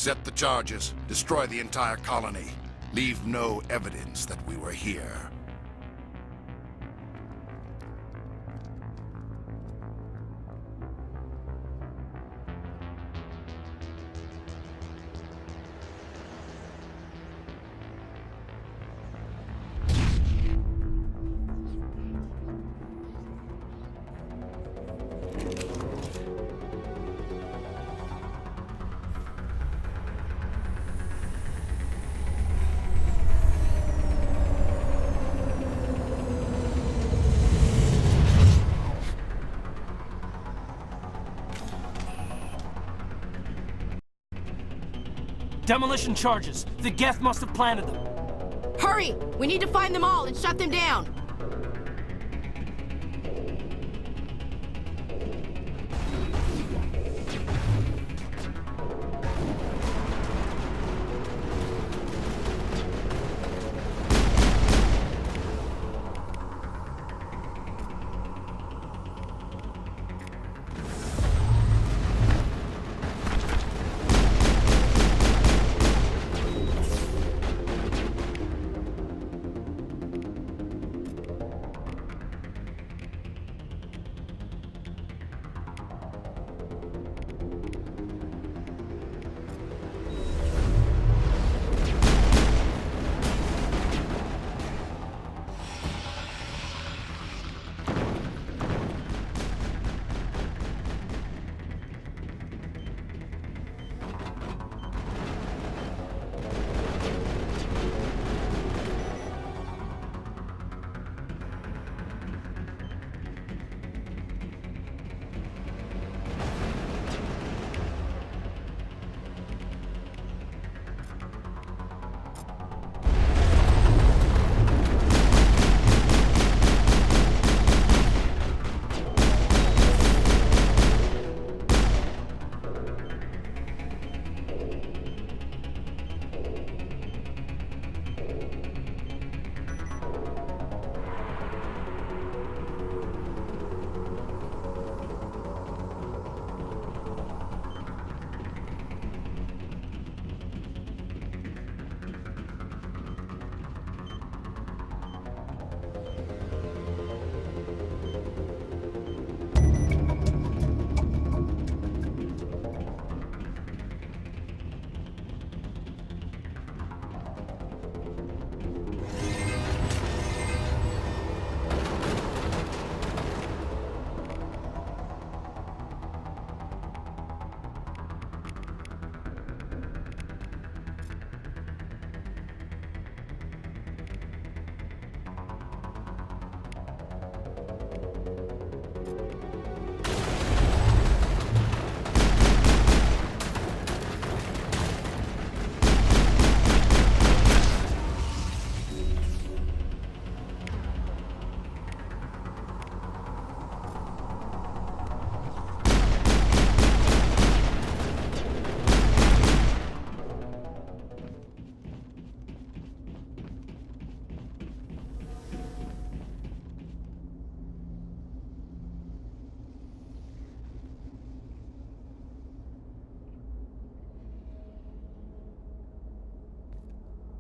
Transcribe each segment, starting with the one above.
Set the charges. Destroy the entire colony. Leave no evidence that we were here. Demolition charges. The Geth must have planted them. Hurry! We need to find them all and shut them down!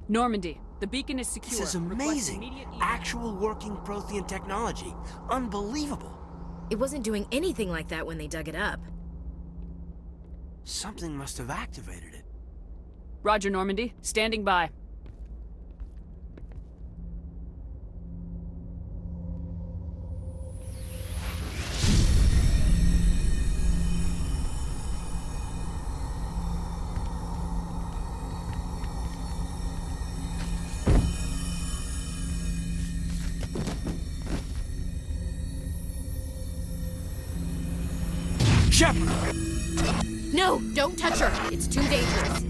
Normandy, the beacon is secure. This is amazing. Actual working Prothean technology. Unbelievable. It wasn't doing anything like that when they dug it up. Something must have activated it. Roger, Normandy. Standing by. Shepard! No, don't touch her. It's too dangerous.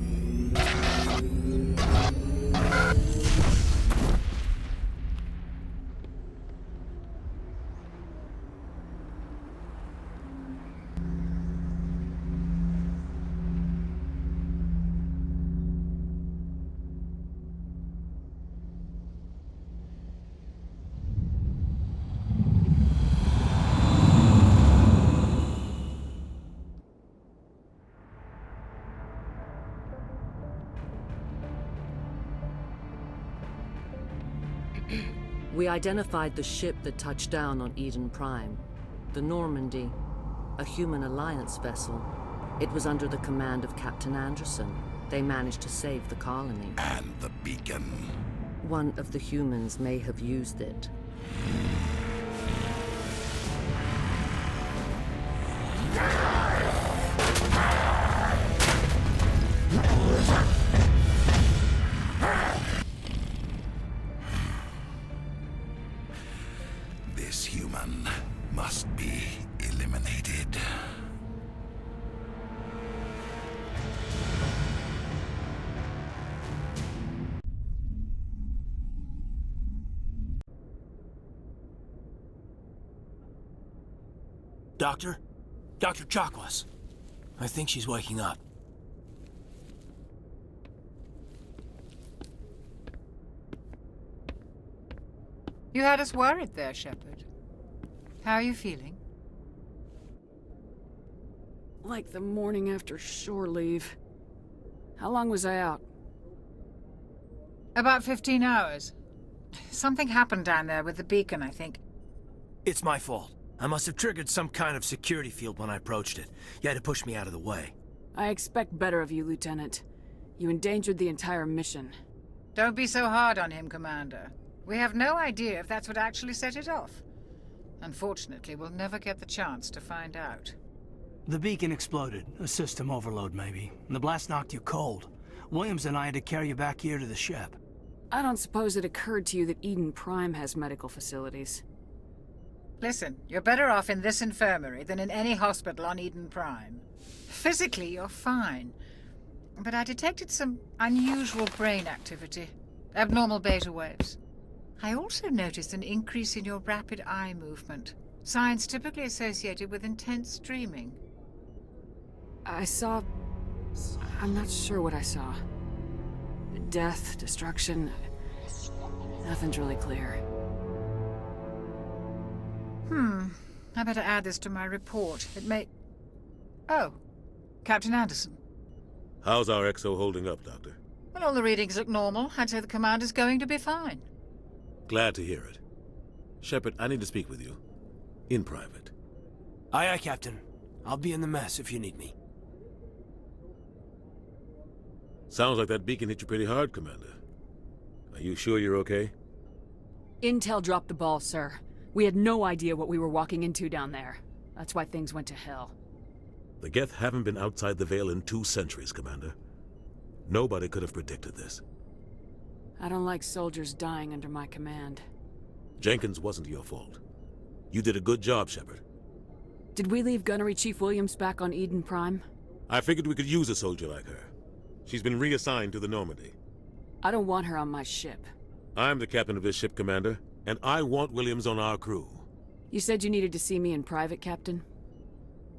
We identified the ship that touched down on Eden Prime. The Normandy. A human alliance vessel. It was under the command of Captain Anderson. They managed to save the colony. And the beacon. One of the humans may have used it. This human must be eliminated. Doctor? Dr. Chakwas. I think she's waking up. You had us worried there, Shepard. How are you feeling? Like the morning after shore leave. How long was I out? About 15 hours. Something happened down there with the beacon, I think. It's my fault. I must have triggered some kind of security field when I approached it. You had to push me out of the way. I expect better of you, Lieutenant. You endangered the entire mission. Don't be so hard on him, Commander. We have no idea if that's what actually set it off. Unfortunately, we'll never get the chance to find out. The beacon exploded. A system overload, maybe. The blast knocked you cold. Williams and I had to carry you back here to the ship. I don't suppose it occurred to you that Eden Prime has medical facilities. Listen, you're better off in this infirmary than in any hospital on Eden Prime. Physically, you're fine. But I detected some unusual brain activity. Abnormal beta waves. I also noticed an increase in your rapid eye movement. Signs typically associated with intense dreaming. I saw... I'm not sure what I saw. Death, destruction... Nothing's really clear. I better add this to my report. It may... Oh, Captain Anderson. How's our XO holding up, Doctor? Well, all the readings look normal. I'd say the commander's going to be fine. Glad to hear it. Shepard, I need to speak with you. In private. Aye, aye, Captain. I'll be in the mess if you need me. Sounds like that beacon hit you pretty hard, Commander. Are you sure you're okay? Intel dropped the ball, sir. We had no idea what we were walking into down there. That's why things went to hell. The Geth haven't been outside the Veil in 2 centuries, Commander. Nobody could have predicted this. I don't like soldiers dying under my command. Jenkins wasn't your fault. You did a good job, Shepard. Did we leave Gunnery Chief Williams back on Eden Prime? I figured we could use a soldier like her. She's been reassigned to the Normandy. I don't want her on my ship. I'm the captain of this ship, Commander, and I want Williams on our crew. You said you needed to see me in private, Captain?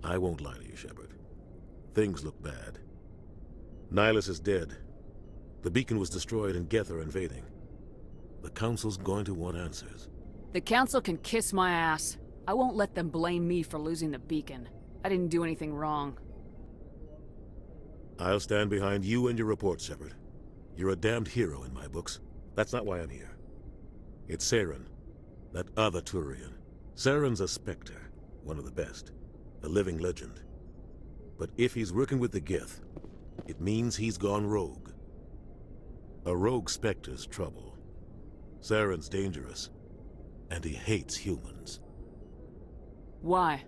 I won't lie to you, Shepard. Things look bad. Nihilus is dead. The beacon was destroyed and Geth are invading. The Council's going to want answers. The Council can kiss my ass. I won't let them blame me for losing the beacon. I didn't do anything wrong. I'll stand behind you and your report, Shepard. You're a damned hero in my books. That's not why I'm here. It's Saren, that other Turian. Saren's a Spectre, one of the best, a living legend. But if he's working with the Geth, it means he's gone rogue. A rogue Spectre's trouble. Saren's dangerous, and he hates humans. Why?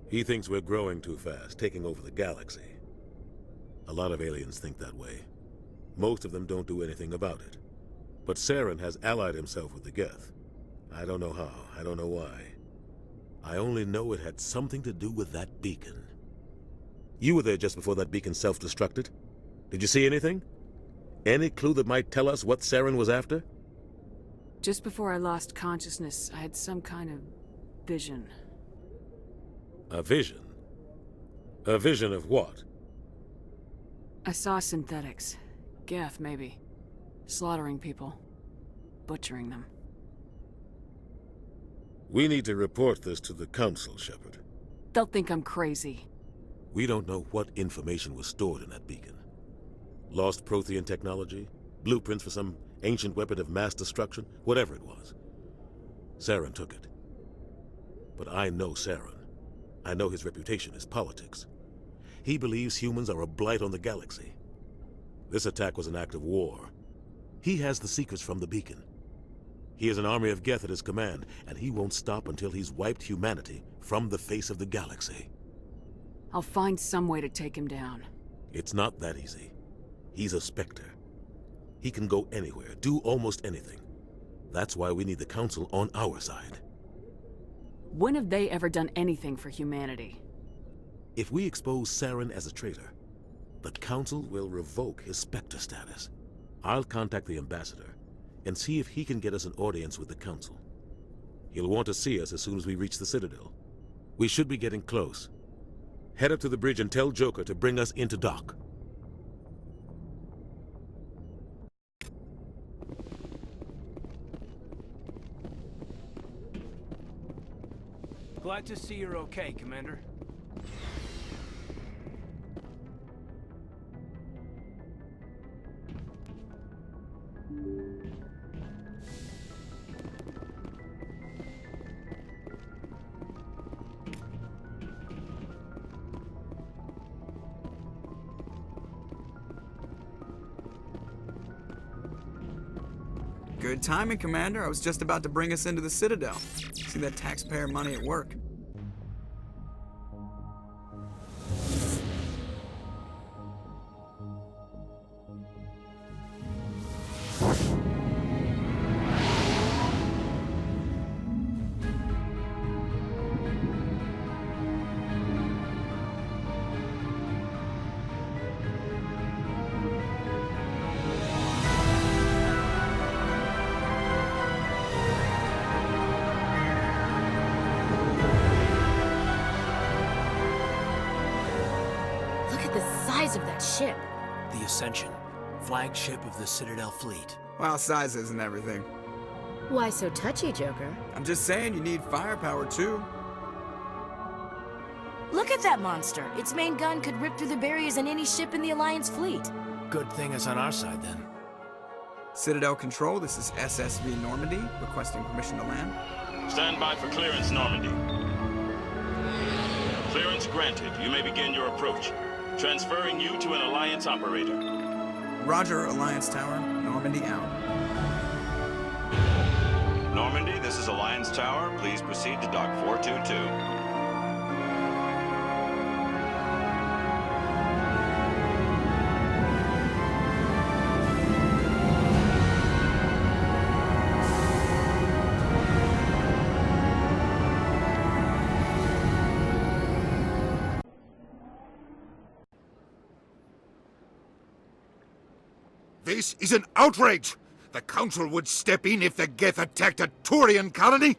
He thinks we're growing too fast, taking over the galaxy. A lot of aliens think that way. Most of them don't do anything about it. But Saren has allied himself with the Geth. I don't know how, I don't know why. I only know it had something to do with that beacon. You were there just before that beacon self-destructed. Did you see anything? Any clue that might tell us what Saren was after? Just before I lost consciousness, I had some kind of vision. A vision? A vision of what? I saw synthetics. Geth, maybe. Slaughtering people. Butchering them. We need to report this to the Council, Shepard. They'll think I'm crazy. We don't know what information was stored in that beacon. Lost Prothean technology? Blueprints for some ancient weapon of mass destruction, whatever it was. Saren took it. But I know Saren. I know his reputation is politics. He believes humans are a blight on the galaxy. This attack was an act of war. He has the secrets from the beacon. He has an army of Geth at his command, and he won't stop until he's wiped humanity from the face of the galaxy. I'll find some way to take him down. It's not that easy. He's a Spectre. He can go anywhere, do almost anything. That's why we need the Council on our side. When have they ever done anything for humanity? If we expose Saren as a traitor, the Council will revoke his Spectre status. I'll contact the Ambassador and see if he can get us an audience with the Council. He'll want to see us as soon as we reach the Citadel. We should be getting close. Head up to the bridge and tell Joker to bring us into dock. Glad to see you're okay, Commander. Good timing, Commander. I was just about to bring us into the Citadel. See that taxpayer money at work. Of that ship. The Ascension, flagship of the Citadel fleet. Well, size isn't everything. Why so touchy, Joker? I'm just saying you need firepower, too. Look at that monster. Its main gun could rip through the barriers in any ship in the Alliance fleet. Good thing it's on our side, then. Citadel Control, this is SSV Normandy, requesting permission to land. Stand by for clearance, Normandy. Clearance granted. You may begin your approach. Transferring you to an Alliance operator. Roger, Alliance Tower. Normandy out. Normandy, this is Alliance Tower. Please proceed to Dock 422. This is an outrage! The Council would step in if the Geth attacked a Turian colony?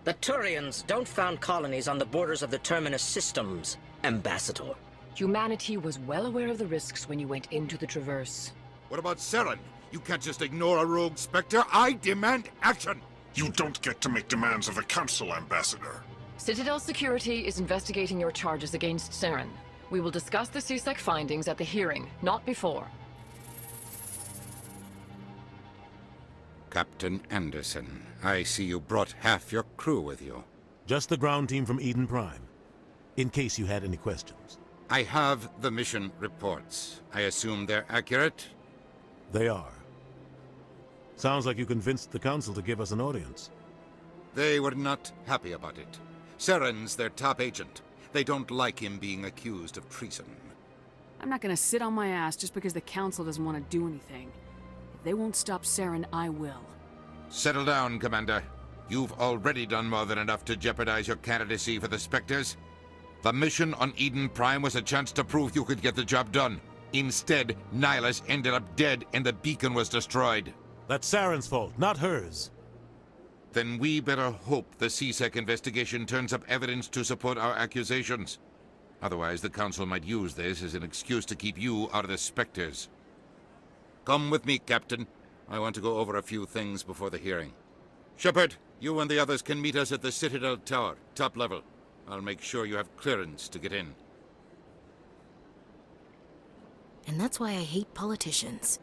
The Turians don't found colonies on the borders of the Terminus systems, Ambassador. Humanity was well aware of the risks when you went into the Traverse. What about Saren? You can't just ignore a rogue Spectre. I demand action! You don't get to make demands of the Council, Ambassador. Citadel Security is investigating your charges against Saren. We will discuss the CSEC findings at the hearing, not before. Captain Anderson, I see you brought half your crew with you. Just the ground team from Eden Prime, in case you had any questions. I have the mission reports. I assume they're accurate? They are. Sounds like you convinced the Council to give us an audience. They were not happy about it. Saren's their top agent. They don't like him being accused of treason. I'm not gonna sit on my ass just because the Council doesn't want to do anything. If they won't stop Saren, I will. Settle down, Commander. You've already done more than enough to jeopardize your candidacy for the Spectres. The mission on Eden Prime was a chance to prove you could get the job done. Instead, Nihilus ended up dead and the beacon was destroyed. That's Saren's fault, not hers. Then we better hope the CSEC investigation turns up evidence to support our accusations. Otherwise, the Council might use this as an excuse to keep you out of the Spectres. Come with me, Captain. I want to go over a few things before the hearing. Shepard, you and the others can meet us at the Citadel Tower, top level. I'll make sure you have clearance to get in. And that's why I hate politicians.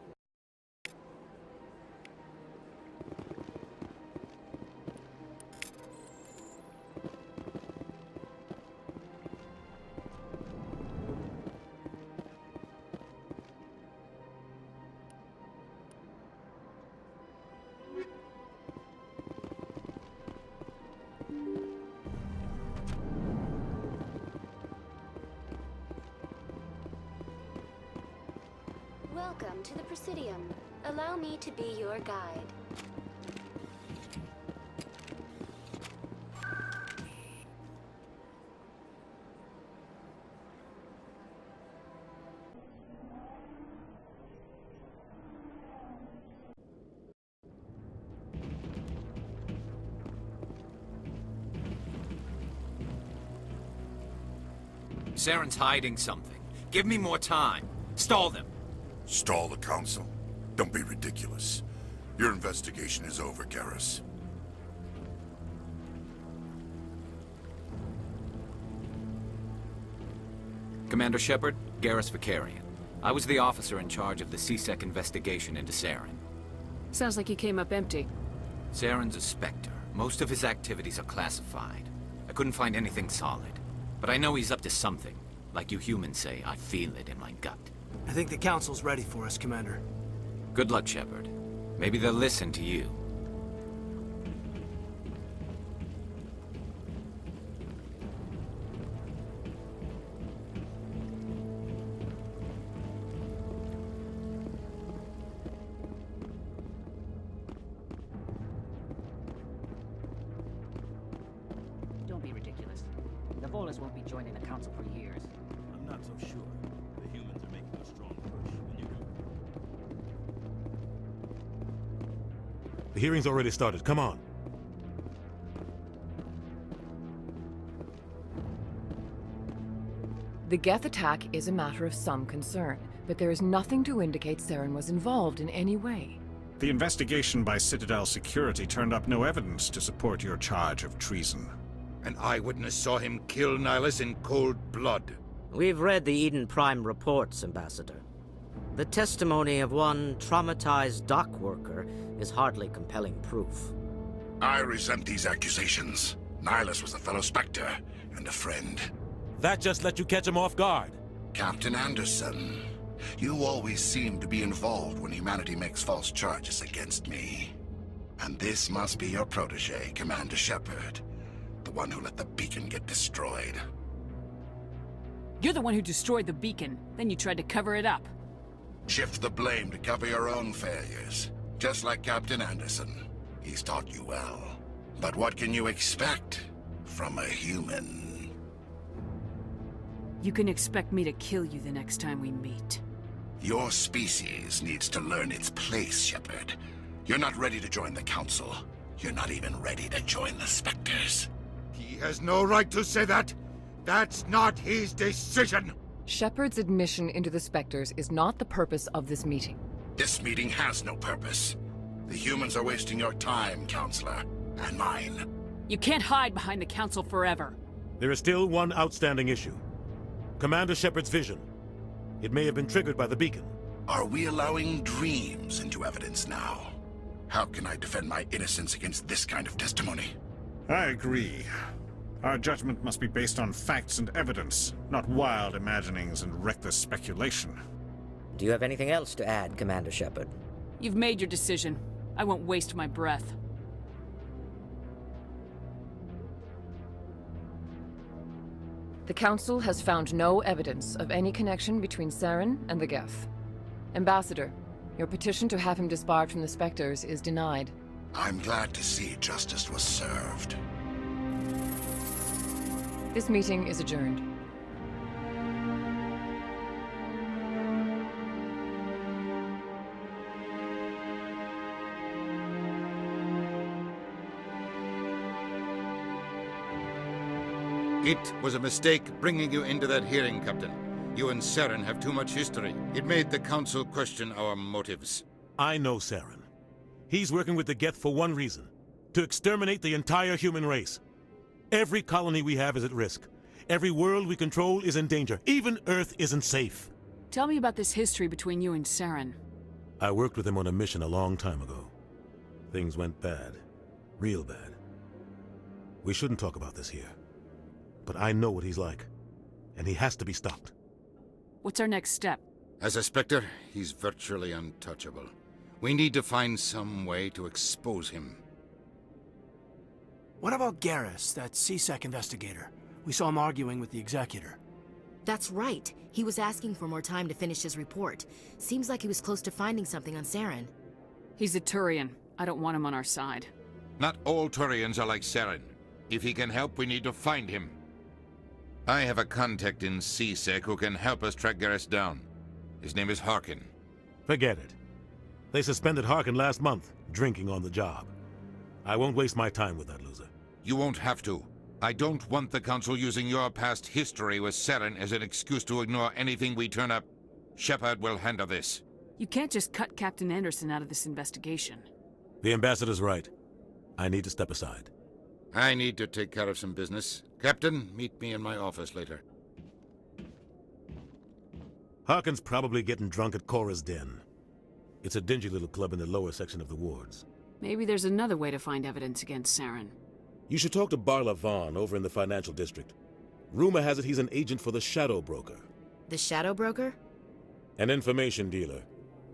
Welcome to the Presidium. Allow me to be your guide. Saren's hiding something. Give me more time. Stall them. Stall the Council? Don't be ridiculous. Your investigation is over, Garrus. Commander Shepard, Garrus Vicarian. I was the officer in charge of the C-Sec investigation into Saren. Sounds like you came up empty. Saren's a Spectre. Most of his activities are classified. I couldn't find anything solid. But I know he's up to something. Like you humans say, I feel it in my gut. I think the Council's ready for us, Commander. Good luck, Shepard. Maybe they'll listen to you. Don't be ridiculous. The Volus won't be joining the Council for years. I'm not so sure. The humans are making a strong push, and you can... The hearing's already started. Come on. The Geth attack is a matter of some concern, but there is nothing to indicate Saren was involved in any way. The investigation by Citadel Security turned up no evidence to support your charge of treason. An eyewitness saw him kill Nihilus in cold blood. We've read the Eden Prime reports, Ambassador. The testimony of one traumatized dock worker is hardly compelling proof. I resent these accusations. Nihilus was a fellow Spectre and a friend. That just let you catch him off guard. Captain Anderson, you always seem to be involved when humanity makes false charges against me. And this must be your protege, Commander Shepard. The one who let the beacon get destroyed. You're the one who destroyed the beacon, then you tried to cover it up. Shift the blame to cover your own failures. Just like Captain Anderson. He's taught you well. But what can you expect from a human? You can expect me to kill you the next time we meet. Your species needs to learn its place, Shepard. You're not ready to join the Council. You're not even ready to join the Spectres. He has no right to say that. That's not his decision. Shepard's admission into the Spectres is not the purpose of this meeting. This meeting has no purpose. The humans are wasting your time, Counselor, and mine. You can't hide behind the Council forever. There is still one outstanding issue. Commander Shepard's vision. It may have been triggered by the beacon. Are we allowing dreams into evidence now? How can I defend my innocence against this kind of testimony? I agree. Our judgment must be based on facts and evidence, not wild imaginings and reckless speculation. Do you have anything else to add, Commander Shepard? You've made your decision. I won't waste my breath. The Council has found no evidence of any connection between Saren and the Geth. Ambassador, your petition to have him disbarred from the Spectres is denied. I'm glad to see justice was served. This meeting is adjourned. It was a mistake bringing you into that hearing, Captain. You and Saren have too much history. It made the Council question our motives. I know Saren. He's working with the Geth for one reason. To exterminate the entire human race. Every colony we have is at risk. Every world we control is in danger. Even Earth isn't safe. Tell me about this history between you and Saren. I worked with him on a mission a long time ago. Things went bad. Real bad. We shouldn't talk about this here. But I know what he's like. And he has to be stopped. What's our next step? As a Spectre, he's virtually untouchable. We need to find some way to expose him. What about Garrus, that C-Sec investigator? We saw him arguing with the Executor. That's right. He was asking for more time to finish his report. Seems like he was close to finding something on Saren. He's a Turian. I don't want him on our side. Not all Turians are like Saren. If he can help, we need to find him. I have a contact in CSEC who can help us track Garrus down. His name is Harkin. Forget it. They suspended Harkin last month, drinking on the job. I won't waste my time with that loser. You won't have to. I don't want the Council using your past history with Saren as an excuse to ignore anything we turn up. Shepard will handle this. You can't just cut Captain Anderson out of this investigation. The Ambassador's right. I need to step aside. I need to take care of some business. Captain, meet me in my office later. Harkin's probably getting drunk at Cora's Den. It's a dingy little club in the lower section of the wards. Maybe there's another way to find evidence against Saren. You should talk to Barla Vaughn over in the financial district. Rumor has it he's an agent for the Shadow Broker. The Shadow Broker? An information dealer.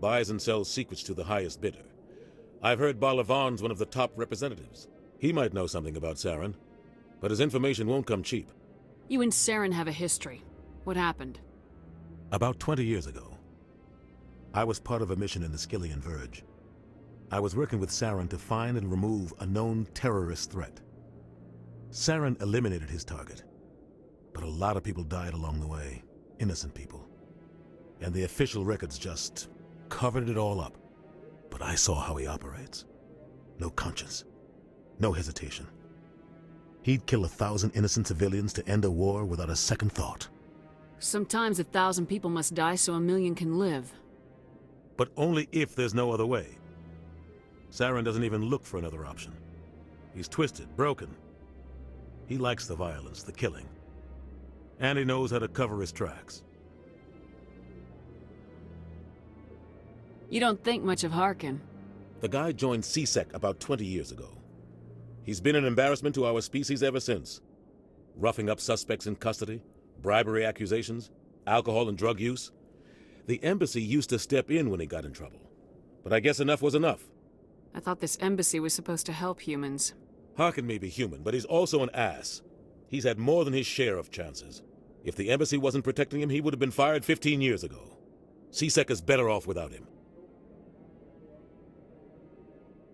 Buys and sells secrets to the highest bidder. I've heard Barla Vaughn's one of the top representatives. He might know something about Saren, but his information won't come cheap. You and Saren have a history. What happened? About 20 years ago, I was part of a mission in the Skillian Verge. I was working with Saren to find and remove a known terrorist threat. Saren eliminated his target, but a lot of people died along the way, innocent people. And the official records just covered it all up. But I saw how he operates. No conscience. No hesitation. He'd kill 1,000 innocent civilians to end a war without a second thought. Sometimes 1,000 people must die so 1,000,000 can live. But only if there's no other way. Saren doesn't even look for another option. He's twisted, broken. He likes the violence, the killing. And he knows how to cover his tracks. You don't think much of Harkin. The guy joined CSEC about 20 years ago. He's been an embarrassment to our species ever since. Roughing up suspects in custody, bribery accusations, alcohol and drug use. The embassy used to step in when he got in trouble. But I guess enough was enough. I thought this embassy was supposed to help humans. Harkin may be human, but he's also an ass. He's had more than his share of chances. If the embassy wasn't protecting him, he would have been fired 15 years ago. CSEC is better off without him.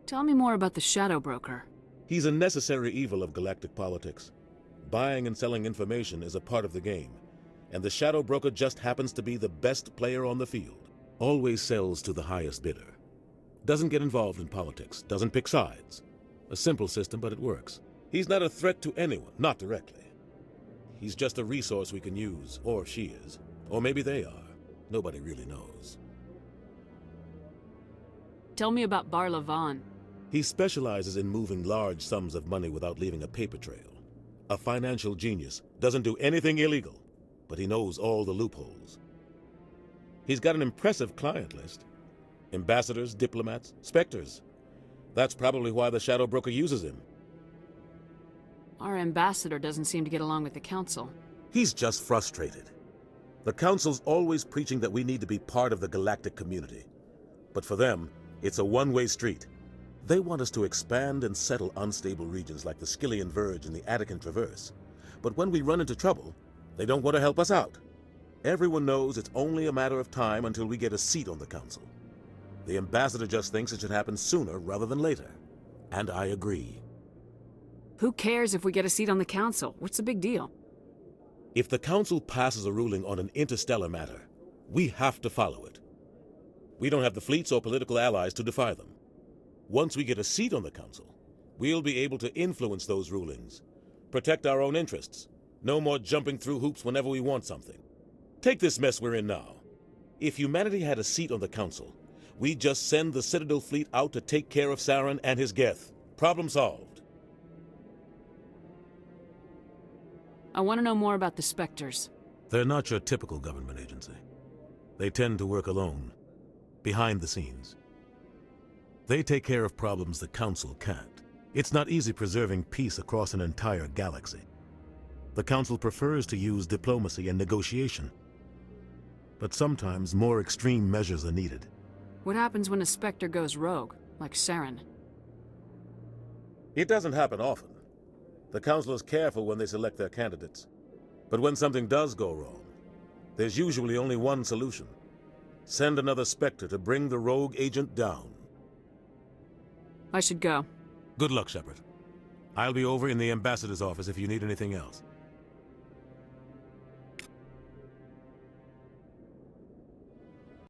Tell me more about the Shadow Broker. He's a necessary evil of galactic politics. Buying and selling information is a part of the game, and the Shadow Broker just happens to be the best player on the field. Always sells to the highest bidder. Doesn't get involved in politics, doesn't pick sides. A simple system, but it works. He's not a threat to anyone, not directly. He's just a resource we can use, or she is. Or maybe they are. Nobody really knows. Tell me about Barla Vaughn. He specializes in moving large sums of money without leaving a paper trail. A financial genius, doesn't do anything illegal, but he knows all the loopholes. He's got an impressive client list. Ambassadors, diplomats, specters. That's probably why the Shadow Broker uses him. Our ambassador doesn't seem to get along with the Council. He's just frustrated. The Council's always preaching that we need to be part of the galactic community. But for them, it's a one-way street. They want us to expand and settle unstable regions like the Skillian Verge and the Attican Traverse. But when we run into trouble, they don't want to help us out. Everyone knows it's only a matter of time until we get a seat on the Council. The Ambassador just thinks it should happen sooner rather than later. And I agree. Who cares if we get a seat on the Council? What's the big deal? If the Council passes a ruling on an interstellar matter, we have to follow it. We don't have the fleets or political allies to defy them. Once we get a seat on the Council, we'll be able to influence those rulings, protect our own interests. No more jumping through hoops whenever we want something. Take this mess we're in now. If humanity had a seat on the Council, we'd just send the Citadel fleet out to take care of Saren and his Geth. Problem solved. I want to know more about the Spectres. They're not your typical government agency. They tend to work alone, behind the scenes. They take care of problems the Council can't. It's not easy preserving peace across an entire galaxy. The Council prefers to use diplomacy and negotiation. But sometimes more extreme measures are needed. What happens when a Spectre goes rogue, like Saren? It doesn't happen often. The Council is careful when they select their candidates. But when something does go wrong, There's usually only one solution. Send another Spectre to bring the rogue agent down. I should go. Good luck, Shepard. I'll be over in the ambassador's office if you need anything else.